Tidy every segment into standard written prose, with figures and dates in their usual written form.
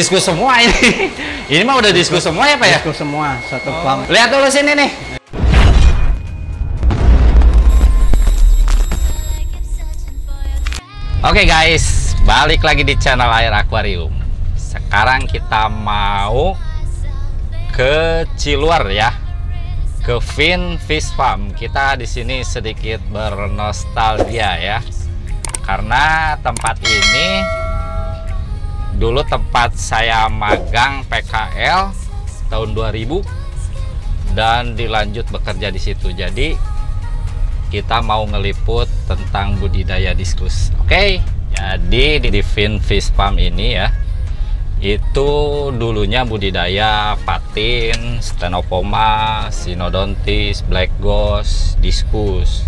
diskus semua ini. Ini mah udah diskus semua ya Pak ya? Diskus semua, satu farm. Lihat dulu sini nih. Oke guys, balik lagi di channel Air Aquarium. Sekarang kita mau ke Ciluar ya, ke Fin Fish Farm. Kita di sini sedikit bernostalgia ya, karena tempat ini dulu tempat saya magang PKL tahun 2000 dan dilanjut bekerja di situ. Jadi kita mau ngeliput tentang budidaya diskus. Oke, jadi di Fin Fish Farm ini ya, itu dulunya budidaya patin, stenopoma, sinodontis, black ghost, diskus.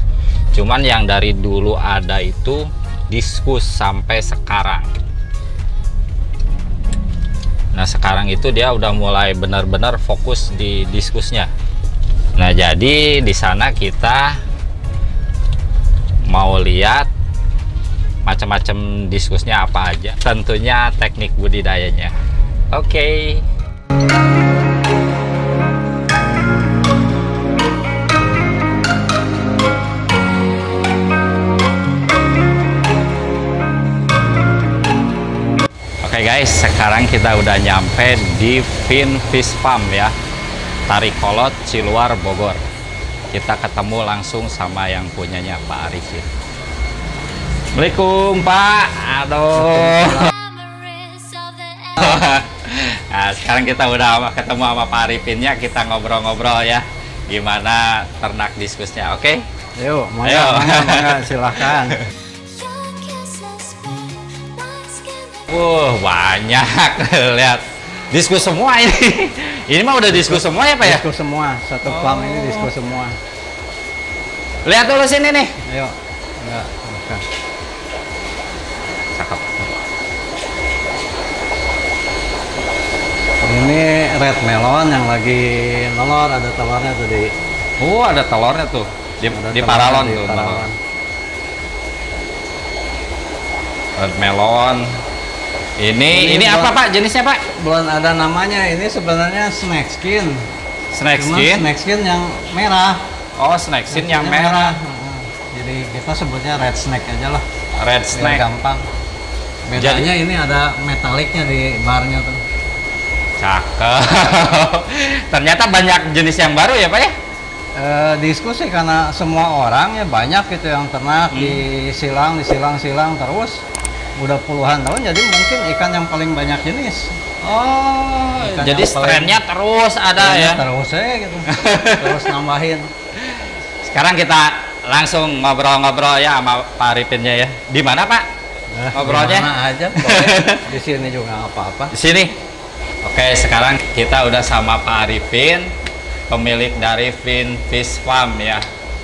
Cuman yang dari dulu ada itu diskus sampai sekarang. Nah sekarang itu dia udah mulai benar-benar fokus di diskusnya. Nah jadi di sana kita mau lihat macam-macam diskusnya apa aja, tentunya teknik budidayanya. Oke. Oke guys, sekarang kita udah nyampe di Fin Fish Farm ya, Tarikolot, Ciluar, Bogor. Kita ketemu langsung sama yang punyanya, Pak Arifin. Assalamualaikum Pak. Aduh. Nah sekarang kita udah ketemu sama Pak Arifinnya, kita ngobrol-ngobrol ya gimana ternak diskusnya. Oke? Yuk, Ayo. Silahkan. Banyak. Lihat diskus semua ini. Ini mah udah diskus semua ya Pak ya? Diskus semua, satu farm ini diskus semua. Lihat dulu sini nih. Ayo. Enggak, bukan. Cakep. Ini red melon yang lagi nelor, ada telurnya tuh di. Ada telurnya tuh di Ada paralon telurnya di tuh. paralon. Red melon. Ini apa Pak? Jenisnya Pak? Belum ada namanya. Ini sebenarnya snake skin. Snake Cuma skin? snake skin yang merah. Oh, snake skin yang merah. Jadi kita sebutnya red snake aja lah. Red Biar snake. gampang. Bedanya ini ada metaliknya di barnya tuh. Cakep. Ternyata banyak jenis yang baru ya Pak ya? Diskusi karena semua orang ya banyak gitu yang ternak disilang terus udah puluhan tahun, jadi mungkin ikan yang paling banyak jenis. Oh, Ikan jadi yang paling- trennya terus ada ya? Terus aja gitu. Terus nambahin. Sekarang kita langsung ngobrol-ngobrol ya sama Pak Arifinnya ya. Di mana Pak? Ngobrolnya? Di mana aja, boleh. Di sini juga nggak apa-apa. Di sini. Oke, sekarang kita udah sama Pak Arifin, pemilik dari Fin Fish Farm ya.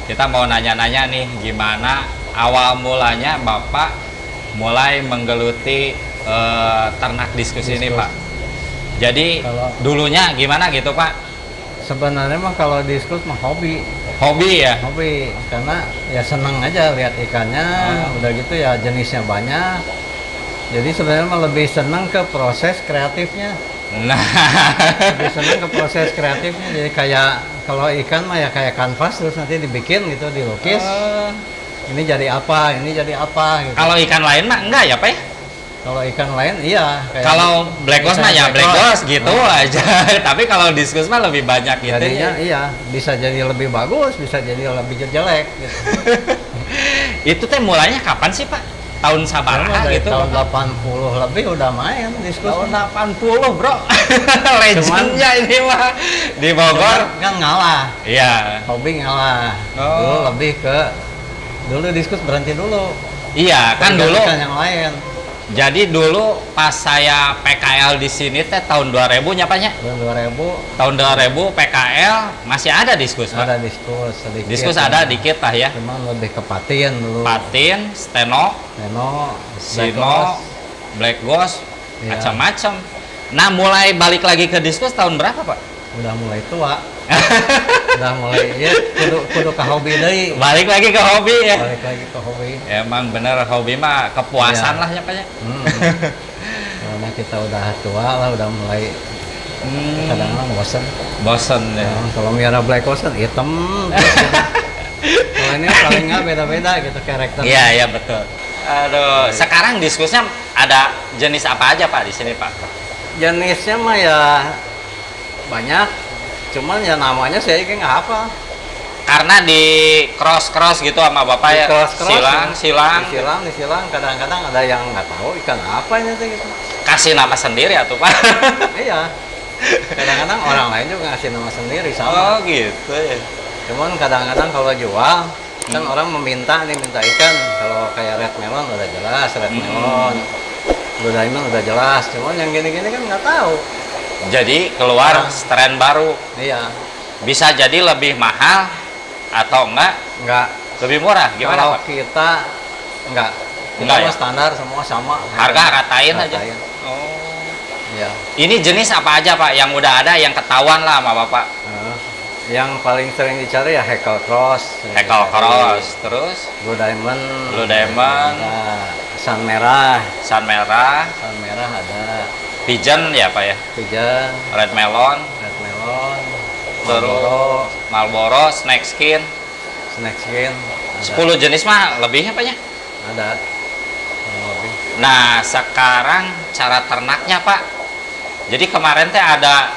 Kita mau nanya-nanya nih, gimana awal mulanya Bapak mulai menggeluti ternak diskus ini Pak. Jadi dulunya gimana gitu Pak? Sebenarnya mah kalau diskus mah hobi. Hobi ya? Hobi, karena ya seneng aja lihat ikannya, udah gitu ya jenisnya banyak. Jadi sebenarnya mah lebih seneng ke proses kreatifnya. Nah, Lebih seneng ke proses kreatifnya. Jadi kayak kalau ikan mah ya kayak kanvas terus nanti dibikin gitu, dilukis. Ini jadi apa, ini jadi apa gitu. kalau ikan lain mah enggak ya Pak ya? Kalau ikan lain iya. Kayak Kalau black ghost mah ya black ghost gitu aja. Tapi kalau diskus mah lebih banyak gitu jadinya ya. iya, bisa jadi lebih bagus, bisa jadi lebih jelek gitu. Itu teh mulainya kapan sih Pak? Tahun sabaraha Dari gitu? tahun 80 lebih udah main diskus. Tahun 80 bro. Legendnya ini mah di Bogor. Kan ngalah. Iya. Hobi ngalah. Oh. Dulu lebih ke diskus berhenti dulu. Iya kan dulu. Ikan yang lain. Jadi dulu pas saya PKL di sini teh tahun 2000 nyapanya? Tahun 2000 Tahun 2000 PKL masih ada diskus Pak? ada diskus sedikit. Diskus ada dikit lah ya. Cuman lebih ke patin dulu. Patin, steno, Neno, sino, black ghost, Iya. macam-macam. Nah mulai balik lagi ke diskus tahun berapa Pak? udah mulai tua. Udah mulai ya kudu ke hobi deui. Balik lagi ke hobi ya. Balik lagi ke hobi. Emang bener hobi mah kepuasan Iya. lah ya Pak ya. Karena kita udah tua lah, udah mulai kadang-kadang Bosen ya. Kalau miara Black Ocean hitam terus gitu. Kalau ini paling nggak beda-beda gitu karakter. Iya, iya betul. Aduh, sekarang diskusnya ada jenis apa aja Pak di sini Pak? Jenisnya mah ya banyak, cuman ya namanya saya kayak nggak hafal. Karena di cross gitu sama Bapak ya. Silang, kadang-kadang ada yang nggak tahu ikan apa ini tuh gitu. Kasih nama sendiri atau Pak? Iya. Kadang-kadang orang lain juga ngasih nama sendiri sama. Oh gitu ya. Cuman kadang-kadang kalau jual kan orang minta ikan. Kalau kayak red melon udah jelas red melon. Blue diamond udah jelas. Cuman yang gini-gini kan nggak tahu. Jadi keluar strain baru. Iya. Bisa jadi lebih mahal atau enggak? Enggak. Lebih murah gimana Kalau Pak? kita enggak. Enggak Kita ya? standar semua sama. Harga ratain aja. Oh. Iya. Ini jenis apa aja Pak? Yang udah ada yang ketahuan lah sama Bapak. Yang paling sering dicari ya Hackle Cross. Hackle Cross, terus Blue Diamond. Blue Diamond. Ada Sun Merah. Sun Merah. Sun Merah ada. Pigeon ya Pak ya? Pigeon. Red Melon. Red Melon. Terus Marlboro, Snake Skin. Snake Skin. 10 jenis mah lebih apa ya? Ada. Lebih. Nah, sekarang cara ternaknya Pak. Jadi kemarin teh ada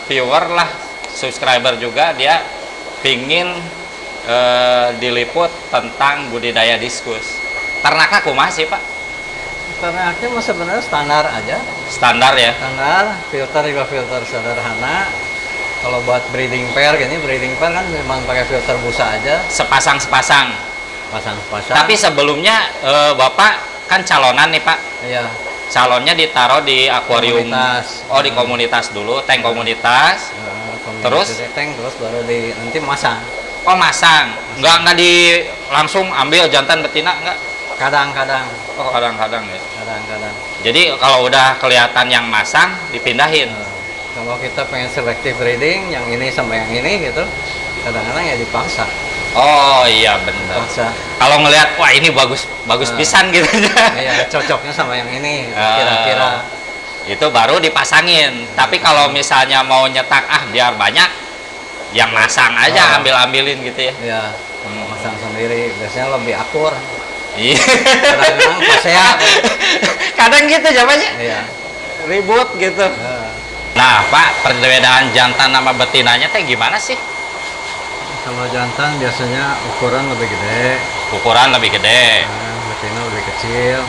viewer lah, subscriber juga, dia pingin diliput tentang budidaya diskus. Ternaknya kumaha sih Pak? Ternaknya mah sebenarnya standar aja. Standar ya? Standar, filter juga filter sederhana. Kalau buat breeding pair gini, breeding pair kan memang pakai filter busa aja. Sepasang-sepasang. Pasang-pasang. Tapi sebelumnya Bapak kan calonan nih Pak. Iya. Calonnya ditaruh di akuarium. Komunitas. Oh, di komunitas dulu, tank komunitas. Terus? Tank, terus baru nanti masang. Oh, masang. Nggak langsung ambil jantan betina nggak? Kadang-kadang. Oh, kadang-kadang ya. Kadang-kadang. Jadi kalau udah kelihatan yang masang, dipindahin. Kalau kita pengen selective breeding, yang ini sama yang ini gitu, kadang-kadang ya dipaksa. Oh iya benar. Dipaksa. Kalau ngelihat wah ini bagus pisan gitu. Iya, cocoknya sama yang ini kira-kira. Itu baru dipasangin. Tapi kalau misalnya mau nyetak biar banyak, yang masang aja ambil-ambilin gitu ya. Iya. Masang sendiri, biasanya lebih akur. Iya. Kadang-kadang pasea. Kadang gitu jawabannya. Iya. Ribut gitu. Nah, Pak, perbedaan jantan sama betinanya teh gimana sih? Kalau jantan biasanya ukuran lebih gede. Ukuran lebih gede. Betina lebih kecil.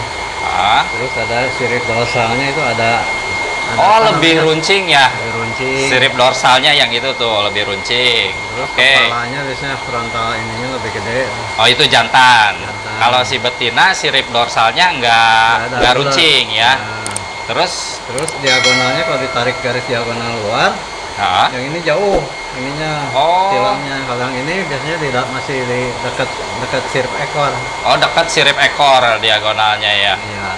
Terus ada sirip dorsalnya itu ada lebih runcing ya? Lebih runcing. Sirip dorsalnya yang itu tuh lebih runcing. Terus kepalanya biasanya frontal ininya lebih gede. Oh, itu jantan. Kalau si betina sirip dorsalnya nggak runcing ya. Terus diagonalnya kalau ditarik garis diagonal luar, yang ini jauh, ininya tilangnya. Kalau yang ini biasanya tidak, masih di dekat sirip ekor. Oh, dekat sirip ekor diagonalnya ya. Iya.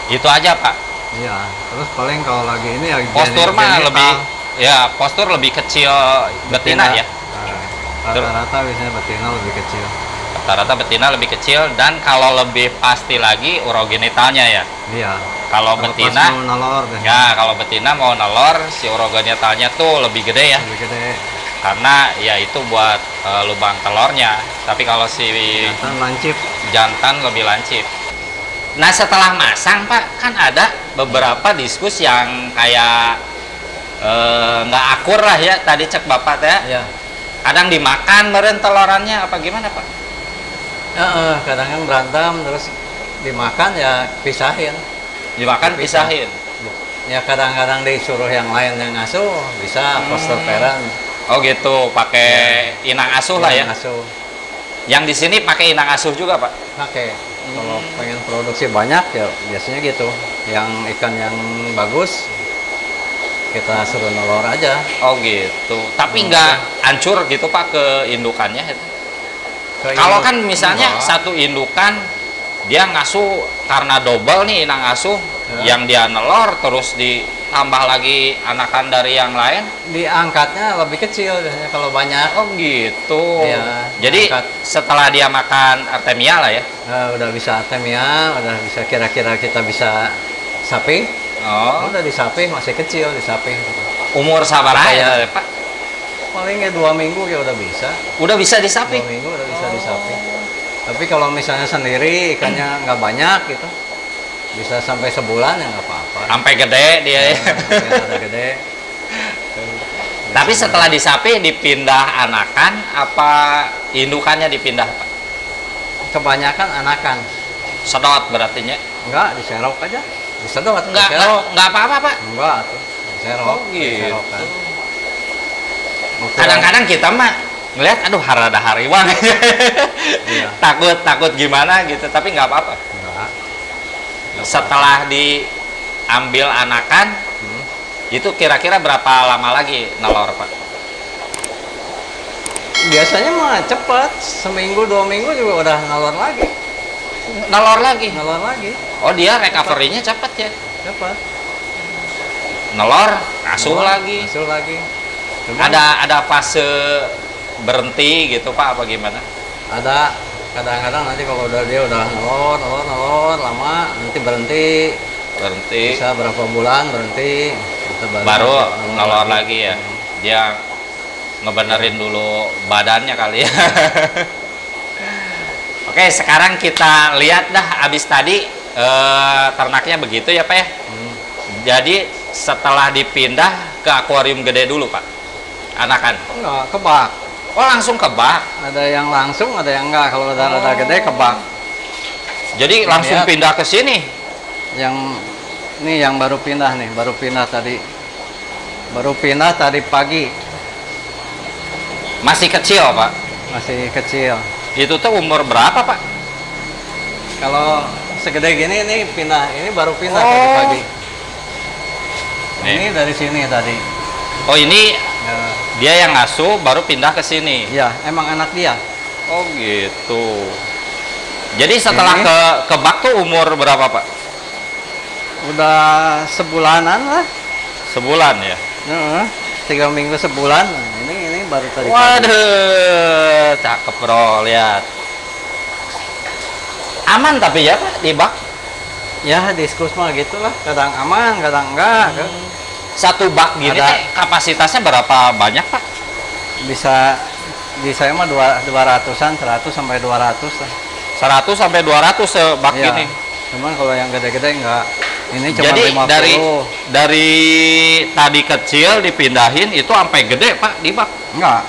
Itu aja Pak. Iya. Terus paling kalau lagi ini ya postur mah lebih postur lebih kecil betina ya. Rata-rata biasanya betina lebih kecil. Rata-rata betina lebih kecil, dan kalau lebih pasti lagi urogenitalnya ya. Iya. Kalau betina mau nelor kalau betina mau nelor, si urogenitalnya tuh lebih gede ya. Lebih gede. Karena ya itu buat lubang telurnya. Tapi kalau si jantan lebih lancip. Nah, setelah masang Pak, kan ada beberapa diskus yang kayak nggak akur lah ya. Tadi cek Bapak teh. Iya. Kadang dimakan meren telorannya apa gimana Pak? Kadang-kadang berantem terus dimakan ya pisahin. Dimakan pisahin. Ya kadang-kadang disuruh yang lain yang ngasuh, bisa foster parent. Oh gitu, pakai inang asuh lah ya. Asuh. Yang di sini pakai inang asuh juga Pak? Pakai. Kalau pengen produksi banyak ya biasanya gitu. Yang ikan yang bagus kita suruh nelor aja. Oh gitu. Tapi nggak hancur gitu Pak ke indukannya? Kalau kan misalnya satu indukan dia ngasuh karena double nih inang asuh, yang dia nelor terus ditambah lagi anakan dari yang lain, diangkatnya lebih kecil biasanya kalau banyak. Oh gitu. Ya, jadi setelah dia makan artemia lah ya. Udah bisa artemia, udah bisa kira-kira kita bisa sapi. Oh. Udah disapih, masih kecil disapih. Umur sabaraha ya, Pak? Paling ya 2 minggu ya udah bisa. Udah bisa disapih? 2 minggu udah bisa disapih. Tapi kalau misalnya sendiri ikannya nggak banyak gitu, bisa sampai sebulan ya nggak apa-apa. Sampai gede dia ya. Sampai ada gede. Tapi setelah disapih dipindah anakan apa indukannya dipindah, Pak? Kebanyakan anakan. Sedot berarti nya? Enggak, diserok aja. Disedot, Enggak apa-apa, Pak. Enggak tuh. Diserok. Oh, gitu. Diserokkan. Kadang-kadang kita mah ngelihat aduh harada hariwang. Iya. takut gimana gitu, tapi nggak apa-apa. Enggak. Setelah diambil anakan, itu kira-kira berapa lama lagi nelor, Pak? Biasanya mah cepet, seminggu 2 minggu juga udah nalor lagi. Nelor lagi. Nalor lagi. Oh, dia recovery-nya cepat ya. Cepet. Nelor, asuh lagi. Asuh lagi. Cuman Ada fase berhenti gitu, Pak, apa gimana? ada kadang-kadang nanti kalau dia udah nelor lama nanti berhenti. Bisa berapa bulan berhenti. Baru nelor lagi ya. Dia ngebenerin dulu badannya kali ya. Oke, sekarang kita lihat dah abis tadi ternaknya begitu ya, Pak ya. Jadi setelah dipindah ke akuarium gede dulu, Pak, anakan? Enggak, kebak. Oh, langsung kebak? Ada yang langsung, ada yang enggak. Kalau udah gede kebak. Jadi langsung pindah ke sini? Yang ini yang baru pindah nih, baru pindah tadi pagi. Masih kecil, Pak? Masih kecil. Itu tuh umur berapa, Pak? Kalau segede gini ini baru pindah tadi pagi. Ini dari sini tadi. Oh, ini Ya, dia yang ngasuh baru pindah ke sini. ya, emang anak dia. Oh, gitu. Jadi setelah Ini ke bak tuh umur berapa, Pak? udah sebulanan lah. Sebulan ya? 3 minggu sebulan. Nah, ini baru tadi pagi. Waduh, cakep bro, lihat. Aman tapi ya, Pak, di bak? Ya, diskus mah gitulah. Kadang aman, kadang enggak. Satu bak gini teh kapasitasnya berapa banyak, Pak? Bisa di saya mah 200-an, 100 sampai 200 lah. 100 sampai 200 sebak Iya. gini. Cuman kalau yang gede-gede enggak. Ini cuma Jadi 50. dari tadi kecil dipindahin itu sampai gede, Pak, di bak. Enggak.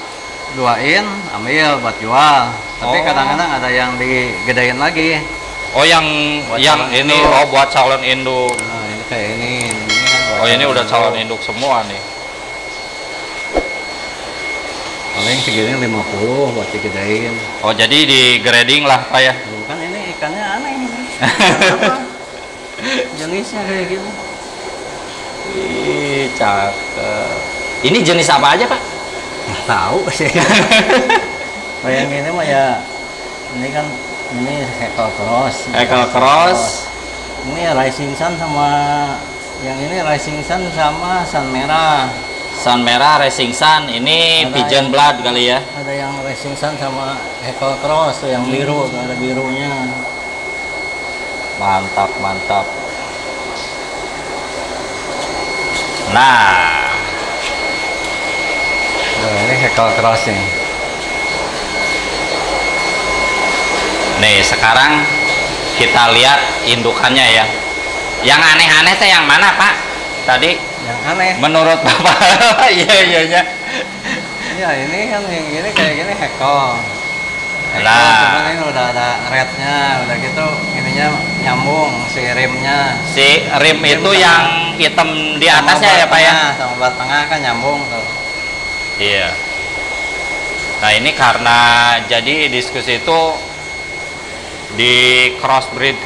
Duain, ambil buat jual. Tapi Oh. kadang-kadang ada yang digedein lagi. Oh, yang Buat yang calon ini induk. buat calon induk. Nah, ini kayak ini kan buat Oh, ini udah calon induk. induk semua nih. Paling segini 50 buat digedein. Oh, jadi di grading lah, Pak ya. Kan ini ikannya aneh ini. Apa? Jenisnya kayak gitu. Ih, cakep. Ini jenis apa aja, Pak? Nggak tahu sih. Kayak gini mah ya, ini kan ini Heckle Cross. Heckle Cross. Ini Rising Sun sama yang ini Rising Sun sama Sun Merah. Sun Merah, Racing Sun. Ini Ada Pigeon yang- Blood kali ya. Ada yang Rising Sun sama Heckle Cross tuh yang biru, tuh ada birunya. Mantap, mantap. Nah, Ini Heckle Cross nih. nih sekarang kita lihat indukannya ya. Yang aneh-aneh teh yang mana, Pak? Tadi Yang aneh. menurut Bapak. Iya. Ya ini kan yang gini kayak gini Heckle. Nah. Cuman ini udah ada rednya, udah gitu ininya nyambung si rimnya. Si rim itu sama- yang hitam di atasnya ya, Pak ya? Sama baut tengah kan nyambung tuh. Iya. Nah, ini karena jadi diskusi itu di crossbreed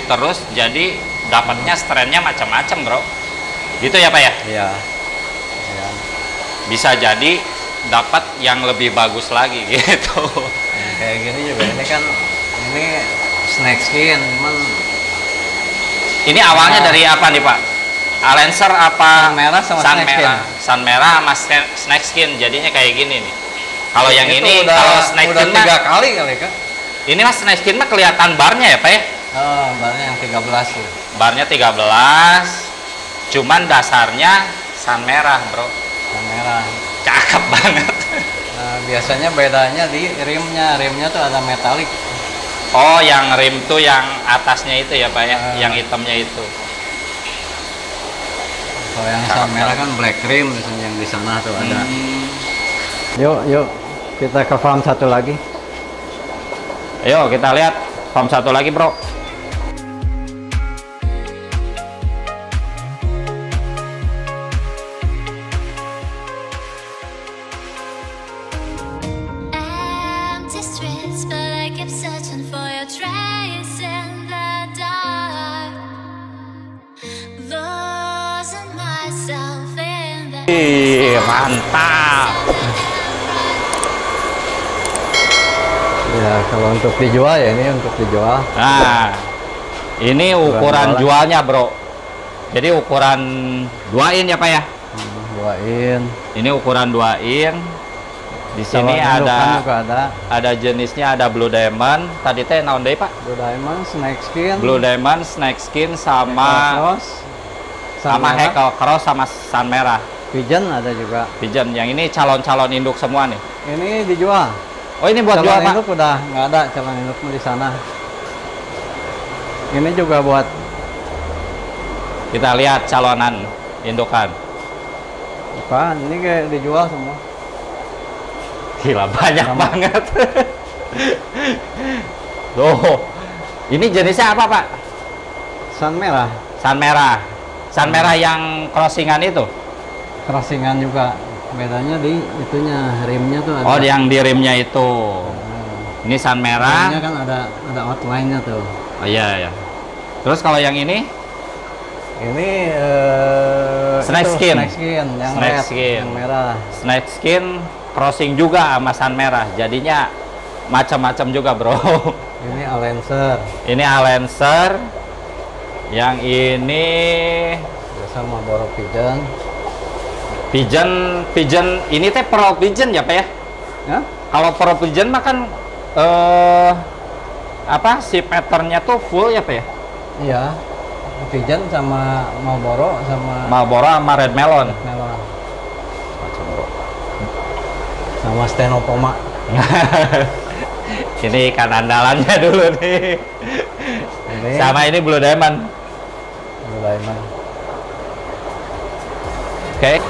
terus, jadi dapatnya strainnya macam-macam, Bro. Gitu ya, Pak ya? Iya. Iya. Bisa jadi dapat yang lebih bagus lagi gitu. Yang kayak gini juga ini kan ini snake skin, cuman Ini awalnya Nah. dari apa nih, Pak? Alenser apa? Sun merah sama Sun snake merah. Sun merah sama snake skin, jadinya kayak gini nih. Kalau yang itu ini, udah, kalau snake udah skin mah, 3 kali kali kan? ini mas snake skin mah kelihatan barnya ya, Pak ya? Oh, barnya yang 13 tuh. Barnya 13. Cuman dasarnya san merah, bro. San merah. Cakep banget. Nah, biasanya bedanya di rimnya. Rimnya tuh ada metalik. Oh, yang rim tuh yang atasnya itu ya, Pak ya? Yang hitamnya itu. Kalau yang san merah kan black rim, misalnya yang di sana tuh ada. Yuk, kita ke farm satu lagi. Ayo kita lihat farm satu lagi, bro. Mantap. Ya, kalau untuk dijual ya ini untuk dijual. Nah, ini ukuran jualnya, bro. Jadi ukuran 2 in ya, Pak ya? 2 in. Ini ukuran 2 in. Di sini ada jenisnya, ada Blue Diamond. Tadi teh naon deui, Pak? Blue Diamond, Snake Skin. Blue Diamond, Snake Skin sama Heckle Cross sama san merah. Pigeon ada juga. Pigeon, yang ini calon-calon induk semua nih. Ini dijual. Oh, ini buat jual, Pak? Calon induk udah nggak ada, calon indukmu di sana. Ini juga buat. Kita lihat calonan indukan. Apa? Ini kayak dijual semua. Gila, banyak banget. Tuh. Ini jenisnya apa, Pak? San merah. San merah. San merah yang crossingan itu? Crossingan juga. Bedanya di itunya, rimnya tuh ada. Oh, yang di rimnya itu. Ini san merah. Rimnya kan ada outline-nya tuh. Oh iya ya. Terus kalau yang ini? Ini Snake Skin. Snake Skin yang Snake red, Skin. yang merah. Snake Skin crossing juga sama san merah. Jadinya macam-macam juga, bro. Ini Alenser. Ini Alenser. Yang ini biasa Marlboro Pigeon. Pigeon ini teh Pearl Pigeon ya, Pak ya? Ya? Kalau Pearl Pigeon mah kan apa si patternnya tuh full ya, Pak ya? Iya. Pigeon sama Marlboro sama Red Melon. Melon. Sama Stenopoma. Ini ikan andalannya dulu nih. Sama ini Blue Diamond. Blue Diamond.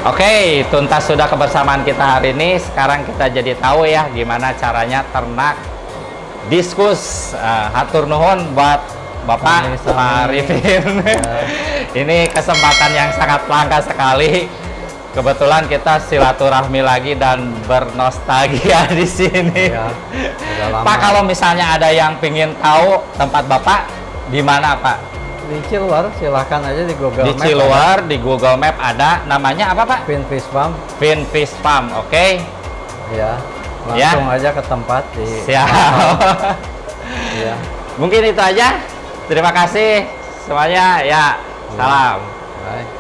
Oke, tuntas sudah kebersamaan kita hari ini. Sekarang kita jadi tahu ya gimana caranya ternak diskus. Hatur nuhun buat Bapak Pak Arifin. Ini kesempatan yang sangat langka sekali. Kebetulan kita silaturahmi lagi dan bernostalgia di sini. Ya, Pak, kalau misalnya ada yang pingin tahu tempat Bapak di mana, Pak? Di Ciluar, silahkan aja di Google Map. Di Ciluar, di Google Map ada. Namanya apa, Pak? Finfish Farm. Finfish Farm, oke? Ya, langsung aja ke tempat di. Siap. Ya. Mungkin itu aja. Terima kasih semuanya. Ya, salam. Bye.